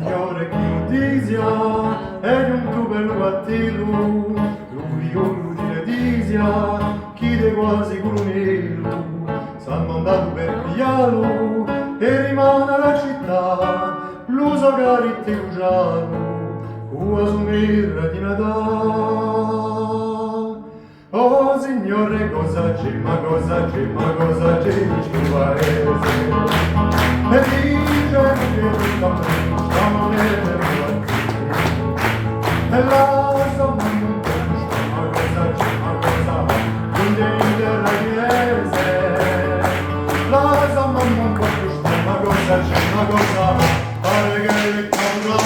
signore chi notizia ed un tu bello battilu lui di Letizia chi de quasi curunelu s'ha mandato per pigliarlo e rimane alla città l'uso caritte cugiaro ua sumirra di Natale. Oh signore cosa c'è, ma cosa c'è, ma cosa c'è in questo paese? E dice che tutta stiamo nelle malattie. E la somma non conosce, ma cosa c'è, ma cosa va? Quindi in terra inglese. La somma non conosce, ma cosa c'è, ma cosa va? Pare che le cambia.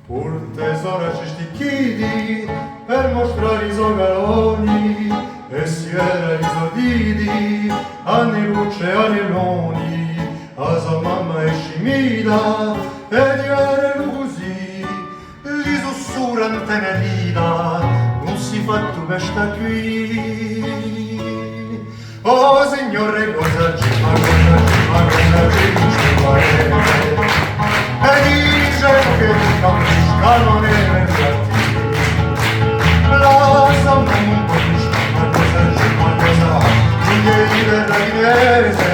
Pur tesora ci sticchiti per mostrare i suoi galoni e si era risoditi anni luce e anelloni a sua mamma è scimita e di averlo così gli sussurrante nerida non si fa tu questa qui. Oh signore cosa c'è, ma cosa c'è, ma cosa c'è in questo paese? E dice che non è mercati la somma non conosce ma cosa c'è, ma cosa quindi libera inglese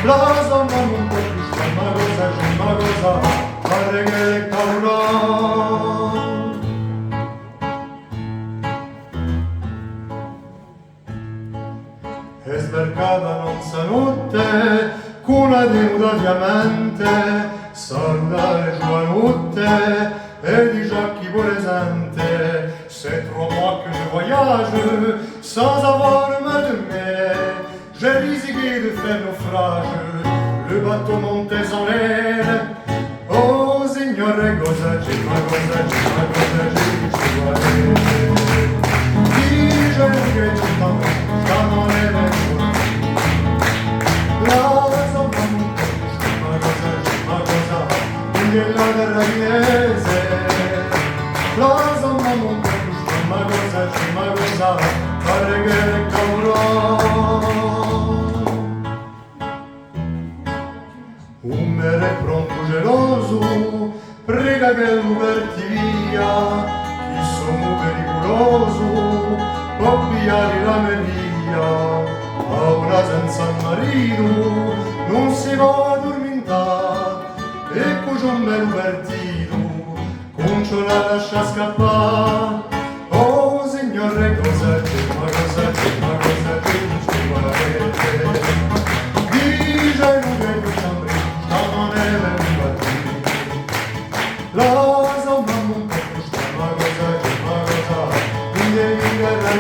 la somma non conosce ma cosa c'è, ma cosa pare che le caurà. E sbarcata non sa notte con una denuda diamante salutare giovanotte et dit Jacques qui présente c'est 3 mois que je voyage sans avoir ma demeure j'ai risqué de faire naufrage le bateau montait en l'air. Oh signore cosa c'è, ma cosa c'è, ma cosa c'è ci vuole dice che ci stanno nelle la somma non conosce ma cosa c'è, ma cosa della terra inglese la somma non conosce ma cosa c'è, ma cosa pare che le caurà. Un mere pronto geloso prega che lo verti via chi sono pericoloso può pigliare la melia a una senza marito non si può addormentare e cucio un bel partito concio la lascia scappare. Oh signore cosa c'è, ma cosa c'è, ma cosa c'è in questo paese? Dice lui che stiamo nelle malattie la somma non conosce ma cosa c'è, ma cosa quindi in terra